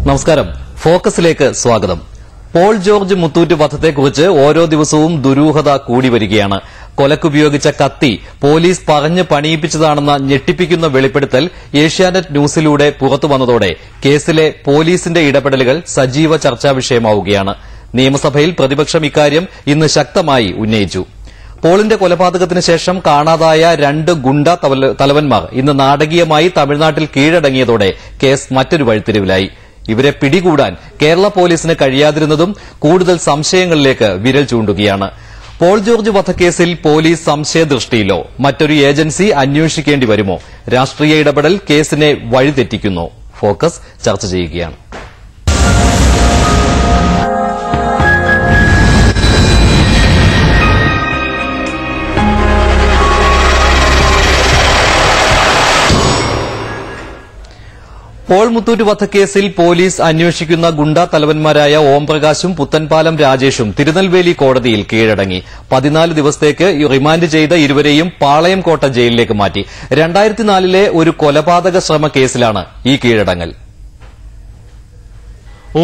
നമസ്കാരം. ഫോക്കസിലേക്ക് സ്വാഗതം. പോൾ ജോർജ് മുത്തൂറ്റ് വധത്തെക്കുറിച്ച് ഓരോ ദിവസവും ദുരൂഹത കൂടി വരികയാണ്. കൊലക്കുപയോഗിച്ച കത്തി പോലീസ് പറഞ്ഞ് പണിയിപ്പിച്ചതാണെന്ന ഞെട്ടിപ്പിക്കുന്ന വെളിപ്പെടുത്തൽ ഏഷ്യാനെറ്റ് ന്യൂസിലൂടെ പുറത്തുവന്നതോടെ കേസിലെ പോലീസിന്റെ ഇടപെടലുകൾ സജീവ ചർച്ചാ വിഷയമാവുകയാണ്. നിയമസഭയിൽ പ്രതിപക്ഷം ഇക്കാര്യം ഇന്ന് ശക്തമായി ഉന്നയിച്ചു. പോളിന്റെ കൊലപാതകത്തിന് ശേഷം കാണാതായ 2 ഗുണ്ട തലവന്മാർ ഇന്ന് നാടകീയമായി തമിഴ്നാട്ടിൽ കീഴടങ്ങിയതോടെ കേസ് മറ്റൊരു വഴിത്തിരിവിലായി. ഇവരെ പിടികൂടാൻ കേരള പോലീസിന് കഴിയാതിരുന്നതും കൂടുതൽ സംശയങ്ങളിലേക്ക് വിരൽ ചൂണ്ടുകയാണ്. പോൾ ജോർജ് വധക്കേസിൽ പോലീസ് സംശയദൃഷ്ടിയിലോ മറ്റൊരു ഏജൻസി അന്വേഷിക്കേണ്ടി വരുമോ? രാഷ്ട്രീയ ഇടപെടൽ കേസിനെ വഴിതെറ്റിക്കുന്നോ? ഫോക്കസ് ചർച്ച ചെയ്യുകയാണ്. പോൾ മുത്തൂറ്റ് വധക്കേസിൽ പോലീസ് അന്വേഷിക്കുന്ന ഗുണ്ട തലവന്മാരായ ഓംപ്രകാശും പുത്തൻപാലം രാജേഷും തിരുനെൽവേലി കോടതിയിൽ കീഴടങ്ങി. 14 ദിവസത്തേക്ക് റിമാൻഡ് ചെയ്ത ഇരുവരെയും പാളയംകോട്ട ജയിലിലേക്ക് മാറ്റി. 2004 ഒരു കൊലപാതക ശ്രമ കേസിലാണ് ഈ കീഴടങ്ങൽ.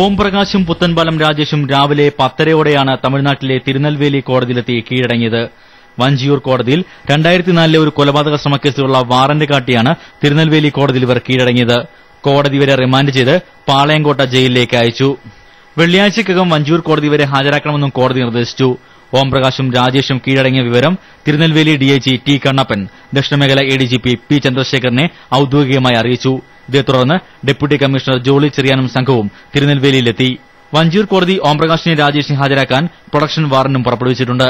ഓംപ്രകാശും പുത്തൻപാലം രാജേഷും രാവിലെ 10:30 തമിഴ്നാട്ടിലെ തിരുനെൽവേലി കോടതിയിലെത്തി കീഴടങ്ങിയത്. വഞ്ചിയൂർ കോടതിയിൽ 2004 ഒരു കൊലപാതക ശ്രമക്കേസിലുള്ള വാറന്റ് കാട്ടിയാണ് തിരുനെൽവേലി കോടതിയിൽ ഇവർ കീഴടങ്ങിയത്. കോടതി വരെ റിമാൻഡ് ചെയ്ത് പാളയംകോട്ട ജയിലിലേക്ക് അയച്ചു. വെള്ളിയാഴ്ചയ്ക്കകം വഞ്ചിയൂർ കോടതി വരെ ഹാജരാക്കണമെന്നും കോടതി നിർദ്ദേശിച്ചു. ഓംപ്രകാശും രാജേഷും കീഴടങ്ങിയ വിവരം തിരുനെൽവേലി ഡിഐജി ടി കണ്ണപ്പൻ ദക്ഷിണമേഖല എഡിജിപി പി ചന്ദ്രശേഖരനെ ഔദ്യോഗികമായി അറിയിച്ചു. ഇതേ തുടർന്ന് ഡെപ്യൂട്ടി കമ്മീഷണർ ജോളി ചെറിയാനും സംഘവും തിരുനെൽവേലിയിലെത്തി. വഞ്ചിയൂർ കോടതി ഓംപ്രകാശിനെ രാജേഷിനെ ഹാജരാക്കാൻ പ്രൊഡക്ഷൻ വാറന്റും പുറപ്പെടുവിച്ചിട്ടുണ്ട്.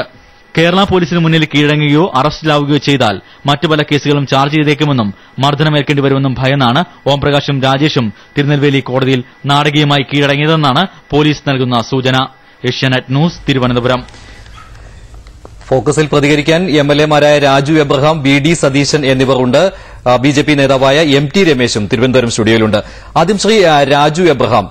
കേരള പോലീസിന് മുന്നിൽ കീഴടങ്ങുകയോ അറസ്റ്റിലാവുകയോ ചെയ്താൽ മറ്റു പല കേസുകളും ചാർജ് ചെയ്തേക്കുമെന്നും മർദ്ദനമേൽക്കേണ്ടി വരുമെന്നും ഭയന്നാണ് ഓംപ്രകാശും രാജേഷും തിരുനെൽവേലി കോടതിയിൽ നാടകീയമായി കീഴടങ്ങിയതെന്നാണ് പോലീസ് നൽകുന്ന സൂചന. ഏഷ്യാനെറ്റ് ന്യൂസ്, തിരുവനന്തപുരം. ഫോക്കസിൽ പ്രതികരിക്കാൻ എംഎൽഎമാരായ രാജു എബ്രഹാം, വി.ഡി. സതീശൻ എന്നിവർ ഉണ്ട്. ബിജെപി നേതാവായ എം.ടി. രമേശും തിരുവനന്തപുരം സ്റ്റുഡിയോയിലുണ്ട്. ആദ്യം ശ്രീ രാജു എബ്രഹാം,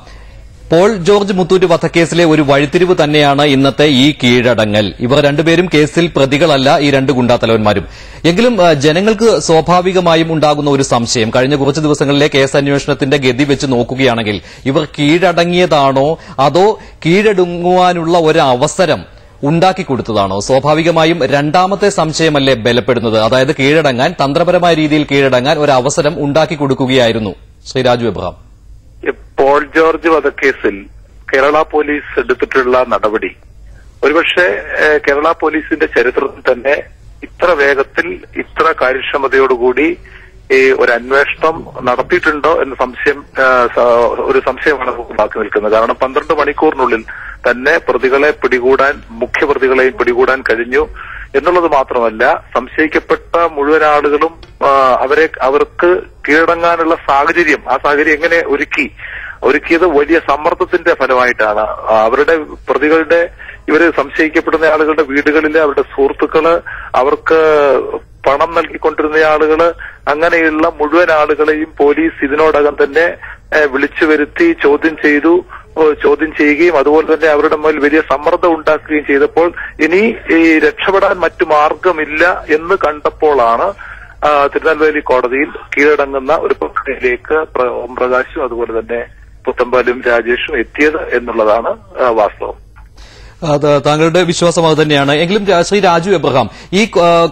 പോൾ ജോർജ് മുത്തൂറ്റ് വധക്കേസിലെ ഒരു വഴിത്തിരിവ് തന്നെയാണ് ഇന്നത്തെ ഈ കീഴടങ്ങൽ. ഇവർ രണ്ടുപേരും കേസിൽ പ്രതികളല്ല, ഈ 2 ഗുണ്ടാ തലവന്മാരും. എങ്കിലും ജനങ്ങൾക്ക് സ്വാഭാവികമായും ഉണ്ടാകുന്ന ഒരു സംശയം, കഴിഞ്ഞ കുറച്ച് ദിവസങ്ങളിലെ കേസ് അന്വേഷണത്തിന്റെ ഗതി വെച്ച് നോക്കുകയാണെങ്കിൽ ഇവർ കീഴടങ്ങിയതാണോ അതോ കീഴടങ്ങുവാനുള്ള ഒരു അവസരം ഉണ്ടാക്കിക്കൊടുത്തതാണോ? സ്വാഭാവികമായും രണ്ടാമത്തെ സംശയമല്ലേ ബലപ്പെടുന്നത്? അതായത് കീഴടങ്ങാൻ, തന്ത്രപരമായ രീതിയിൽ കീഴടങ്ങാൻ ഒരു അവസരം ഉണ്ടാക്കിക്കൊടുക്കുകയായിരുന്നു. ശ്രീ രാജു എബ്രഹാം. പോൾ ജോർജ് വധക്കേസിൽ കേരള പോലീസ് എടുത്തിട്ടുള്ള നടപടി ഒരുപക്ഷെ കേരള പോലീസിന്റെ ചരിത്രത്തിൽ തന്നെ ഇത്ര വേഗത്തിൽ ഇത്ര കാര്യക്ഷമതയോടുകൂടി ഒരു അന്വേഷണം നടത്തിയിട്ടുണ്ടോ എന്ന ഒരു സംശയമാണ് ബാക്കി നിൽക്കുന്നത്. കാരണം 12 മണിക്കൂറിനുള്ളിൽ തന്നെ പ്രതികളെ പിടികൂടാൻ, മുഖ്യപ്രതികളെയും പിടികൂടാൻ കഴിഞ്ഞു എന്നുള്ളത് മാത്രമല്ല, സംശയിക്കപ്പെട്ട മുഴുവൻ ആളുകളും അവർക്ക് കീഴടങ്ങാനുള്ള സാഹചര്യം, ആ സാഹചര്യം എങ്ങനെ ഒരുക്കിയത് വലിയ സമ്മർദ്ദത്തിന്റെ ഫലമായിട്ടാണ്. അവരുടെ പ്രതികളുടെ, ഇവര് സംശയിക്കപ്പെടുന്ന ആളുകളുടെ വീടുകളിലെ അവരുടെ സുഹൃത്തുക്കള്, അവർക്ക് പണം നൽകിക്കൊണ്ടിരുന്ന ആളുകള്, അങ്ങനെയുള്ള മുഴുവൻ ആളുകളെയും പോലീസ് ഇതിനോടകം തന്നെ വിളിച്ചു വരുത്തി ചോദ്യം ചെയ്യുകയും അതുപോലെ തന്നെ അവരുടെ മേൽ വലിയ സമ്മർദ്ദം ഉണ്ടാക്കുകയും ചെയ്തപ്പോൾ ഇനി രക്ഷപ്പെടാൻ മറ്റു മാർഗമില്ല എന്ന് കണ്ടപ്പോഴാണ് തിരുനെൽവേലി കോടതിയിൽ കീഴടങ്ങുന്ന ഒരു പ്രക്രിയയിലേക്ക് ഓംപ്രകാശും അതുപോലെ തന്നെ പുത്തൻപാലും രാജേഷും എത്തിയത് എന്നുള്ളതാണ് വാസ്തവം. താങ്കളുടെ വിശ്വാസം അത് തന്നെയാണ്. എങ്കിലും ശ്രീ രാജു എബ്രഹാം, ഈ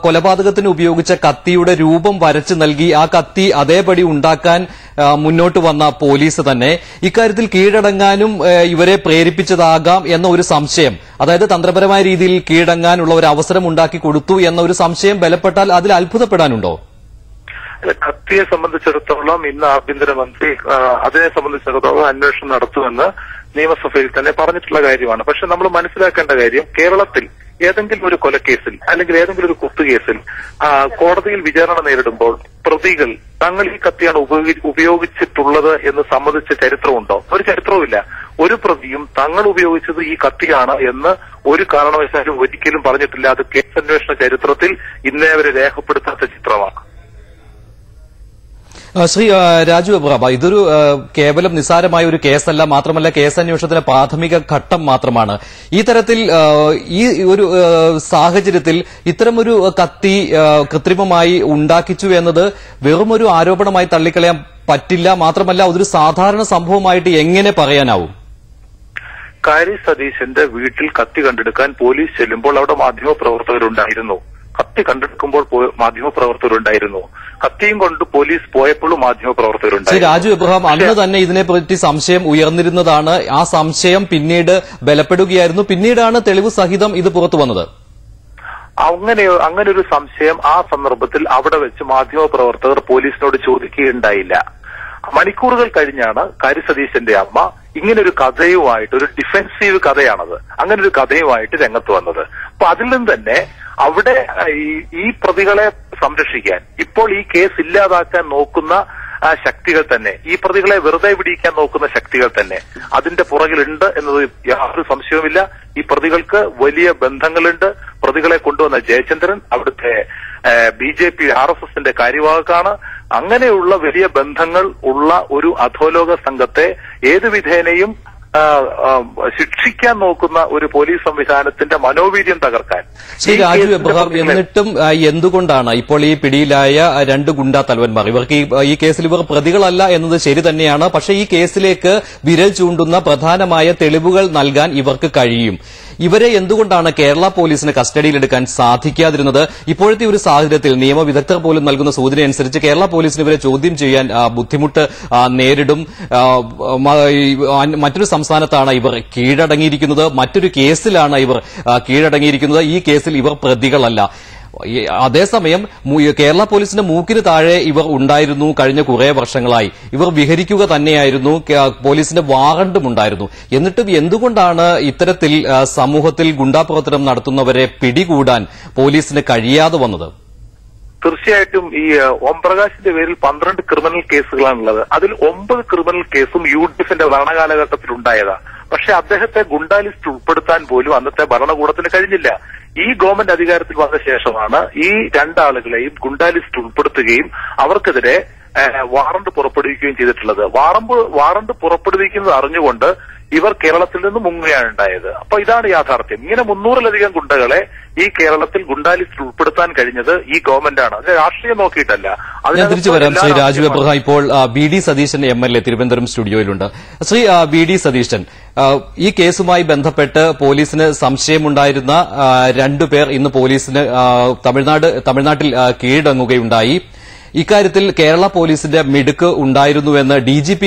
കൊലപാതകത്തിന് ഉപയോഗിച്ച കത്തിയുടെ രൂപം വരച്ചു നൽകി ആ കത്തി അതേപടി ഉണ്ടാക്കാൻ മുന്നോട്ട് വന്ന പോലീസ് തന്നെ ഇക്കാര്യത്തിൽ കീഴടങ്ങാനും ഇവരെ പ്രേരിപ്പിച്ചതാകാം എന്ന ഒരു സംശയം, അതായത് തന്ത്രപരമായ രീതിയിൽ കീഴടങ്ങാനുള്ള ഒരു അവസരം ഉണ്ടാക്കി കൊടുത്തു എന്ന ഒരു സംശയം ബലപ്പെട്ടാൽ അതിൽ അത്ഭുതപ്പെടാനുണ്ടോ? കത്തിയെ സംബന്ധിച്ചിടത്തോളം ഇന്ന് ആഭ്യന്തരമന്ത്രി അതിനെ സംബന്ധിച്ചിടത്തോളം അന്വേഷണം നടത്തുമെന്ന് നിയമസഭയിൽ തന്നെ പറഞ്ഞിട്ടുള്ള കാര്യമാണ്. പക്ഷെ നമ്മൾ മനസ്സിലാക്കേണ്ട കാര്യം, കേരളത്തിൽ ഏതെങ്കിലും ഒരു കൊലക്കേസിൽ അല്ലെങ്കിൽ ഏതെങ്കിലും ഒരു കുത്തുകേസിൽ കോടതിയിൽ വിചാരണ നേരിടുമ്പോൾ പ്രതികൾ തങ്ങൾ ഈ കത്തിയാണ് ഉപയോഗിച്ചിട്ടുള്ളത് എന്ന് സംബന്ധിച്ച ചരിത്രമുണ്ടോ? ഒരു ചരിത്രവുമില്ല. ഒരു പ്രതിയും തങ്ങൾ ഉപയോഗിച്ചത് ഈ കത്തിയാണ് എന്ന് ഒരു കാരണവശാലും ഒരിക്കലും പറഞ്ഞിട്ടില്ല. അത് കേസ് അന്വേഷണ ചരിത്രത്തിൽ ഇന്നേ വരെ രേഖപ്പെടുത്താത്ത ചിത്രമാണ്. ശ്രീ രാജു എബ്രഹാം, ഇതൊരു കേവലം നിസ്സാരമായ ഒരു കേസല്ല, മാത്രമല്ല കേസന്വേഷണത്തിന്റെ പ്രാഥമിക ഘട്ടം മാത്രമാണ്. ഈ തരത്തിൽ ഈ ഒരു സാഹചര്യത്തിൽ ഇത്തരമൊരു കത്തി കൃത്രിമമായി ഉണ്ടാക്കിച്ചു എന്നത് വെറുമൊരു ആരോപണമായി തള്ളിക്കളയാൻ പറ്റില്ല. മാത്രമല്ല അതൊരു സാധാരണ സംഭവമായിട്ട് എങ്ങനെ പറയാനാവും? കാരി സതീശന്റെ വീട്ടിൽ കത്തി കണ്ടെടുക്കാൻ പോലീസ് ചെല്ലുമ്പോൾ അവിടെ മാധ്യമപ്രവർത്തകരുണ്ടായിരുന്നു. കത്തി കണ്ടെടുക്കുമ്പോൾ മാധ്യമപ്രവർത്തകരുണ്ടായിരുന്നു. കത്തിയും കൊണ്ട് പോലീസ് പോയപ്പോഴും മാധ്യമപ്രവർത്തകരുണ്ടായിരുന്നു. രാജു എബ്രഹാം, അന്ന് തന്നെ ഇതിനെപ്പറ്റി സംശയം ഉയർന്നിരുന്നതാണ്. ആ സംശയം പിന്നീട് ബലപ്പെടുകയായിരുന്നു. പിന്നീടാണ് തെളിവ് സഹിതം ഇത് പുറത്തു വന്നത്. അങ്ങനെ ഒരു സംശയം ആ സന്ദർഭത്തിൽ അവിടെ വെച്ച് മാധ്യമപ്രവർത്തകർ പോലീസിനോട് ചോദിക്കുകയുണ്ടായില്ല. മണിക്കൂറുകൾ കഴിഞ്ഞാണ് കാരി സതീശന്റെ അമ്മ ഇങ്ങനൊരു കഥയുമായിട്ട്, ഒരു ഡിഫെൻസീവ് കഥയാണത്, അങ്ങനെ ഒരു കഥയുമായിട്ട് രംഗത്ത് വന്നത്. അപ്പൊ അതിൽ നിന്ന് തന്നെ അവിടെ ഈ പ്രതികളെ സംരക്ഷിക്കാൻ, ഇപ്പോൾ ഈ കേസ് ഇല്ലാതാക്കാൻ നോക്കുന്ന ശക്തികൾ തന്നെ, ഈ പ്രതികളെ വെറുതെ പിടിക്കാൻ നോക്കുന്ന ശക്തികൾ തന്നെ അതിന്റെ പുറകിലുണ്ട് എന്നത് യാതൊരു സംശയവുമില്ല. ഈ പ്രതികൾക്ക് വലിയ ബന്ധങ്ങളുണ്ട്. പ്രതികളെ കൊണ്ടുവന്ന ജയചന്ദ്രൻ അവിടുത്തെ BJP RSSന്റെ കാര്യവാഹകാണ്. അങ്ങനെയുള്ള വലിയ ബന്ധങ്ങൾ ഉള്ള ഒരു അധോലോക സംഘത്തെ ഏതു വിധേനയും ശിക്ഷിക്കാൻ നോക്കുന്ന ഒരു പോലീസ് സംവിധാനത്തിന്റെ മനോവീര്യം തകർക്കാൻ. ശ്രീ രാജു എബ്രഹാം, എന്നിട്ടും എന്തുകൊണ്ടാണ് ഇപ്പോൾ ഈ പിടിയിലായ രണ്ട് ഗുണ്ടാ തലവന്മാർ, ഇവർക്ക് ഈ കേസിൽ ഇവർ പ്രതികളല്ല എന്നത് ശരി തന്നെയാണ്, പക്ഷേ ഈ കേസിലേക്ക് വിരൽ ചൂണ്ടുന്ന പ്രധാനമായ തെളിവുകൾ നൽകാൻ ഇവർക്ക് കഴിയും. ഇവരെ എന്തുകൊണ്ടാണ് കേരള പോലീസിന് കസ്റ്റഡിയിലെടുക്കാൻ സാധിക്കാതിരുന്നത്? ഇപ്പോഴത്തെ ഒരു സാഹചര്യത്തിൽ നിയമവിദഗ്ധർ പോലും നൽകുന്ന സൂചനയനുസരിച്ച് കേരള പോലീസിന് ഇവരെ ചോദ്യം ചെയ്യാൻ ബുദ്ധിമുട്ട് നേരിടും. മറ്റൊരു സംസ്ഥാനത്താണ് ഇവർ കീഴടങ്ങിയിരിക്കുന്നത്, മറ്റൊരു കേസിലാണ് ഇവർ കീഴടങ്ങിയിരിക്കുന്നത്. ഈ കേസിൽ ഇവർ പ്രതികളല്ല. അതേസമയം കേരള പോലീസിന്റെ മൂക്കിന് താഴെ ഇവർ ഉണ്ടായിരുന്നു. കഴിഞ്ഞ കുറെ വർഷങ്ങളായി ഇവർ വിഹരിക്കുക തന്നെയായിരുന്നു. പോലീസിന്റെ വാറണ്ടും ഉണ്ടായിരുന്നു. എന്നിട്ടും എന്തുകൊണ്ടാണ് ഇത്തരത്തിൽ സമൂഹത്തിൽ ഗുണ്ടാപ്രവർത്തനം നടത്തുന്നവരെ പിടികൂടാൻ പോലീസിന് കഴിയാതെ വന്നത്? തീർച്ചയായിട്ടും ഈ ഓംപ്രകാശിന്റെ പേരിൽ 12 ക്രിമിനൽ കേസുകളാണുള്ളത്. അതിൽ 9 ക്രിമിനൽ കേസും UDFന്റെ ഭരണകാലഘട്ടത്തിൽ ഉണ്ടായതാണ്. പക്ഷെ അദ്ദേഹത്തെ ഗുണ്ടാ ലിസ്റ്റ് ഉൾപ്പെടുത്താൻ പോലും അന്നത്തെ ഭരണകൂടത്തിന് കഴിഞ്ഞില്ല. ഈ ഗവൺമെന്റ് അധികാരത്തിൽ വന്ന ശേഷമാണ് ഈ രണ്ടാളുകളെയും ഗുണ്ടാ ലിസ്റ്റ് ഉൾപ്പെടുത്തുകയും അവർക്കെതിരെ വാറണ്ട് പുറപ്പെടുവിക്കുകയും ചെയ്തിട്ടുള്ളത്. വാറണ്ട് പുറപ്പെടുവിക്കുന്നത് അറിഞ്ഞുകൊണ്ട് ഇവർ കേരളത്തിൽ നിന്ന് മുങ്ങുകയാണ് ഉണ്ടായത്. അപ്പൊ ഇതാണ് യാഥാർത്ഥ്യം. ഇങ്ങനെ 300-ലധികം ഗുണ്ടകളെ ഈ കേരളത്തിൽ ഗുണ്ടാ ലിസ്റ്റിൽ ഉൾപ്പെടുത്താൻ കഴിഞ്ഞത് ഈ ഗവൺമെന്റാണ്. അത് രാഷ്ട്രീയം നോക്കിയിട്ടല്ല. ഞാൻ തിരിച്ചു വരാം. ശ്രീ രാജു എബ്രഹാം, ഇപ്പോൾ BD സതീശൻ MLA തിരുവനന്തപുരം സ്റ്റുഡിയോയിലുണ്ട്. ശ്രീ BD സതീശൻ, ഈ കേസുമായി ബന്ധപ്പെട്ട് പോലീസിന് സംശയമുണ്ടായിരുന്ന 2 പേർ ഇന്ന് പോലീസിന് തമിഴ്നാട്ടിൽ കീഴടങ്ങുകയുണ്ടായി. ഇക്കാര്യത്തിൽ കേരള പോലീസിന്റെ മിടുക്ക് ഉണ്ടായിരുന്നുവെന്ന് DGP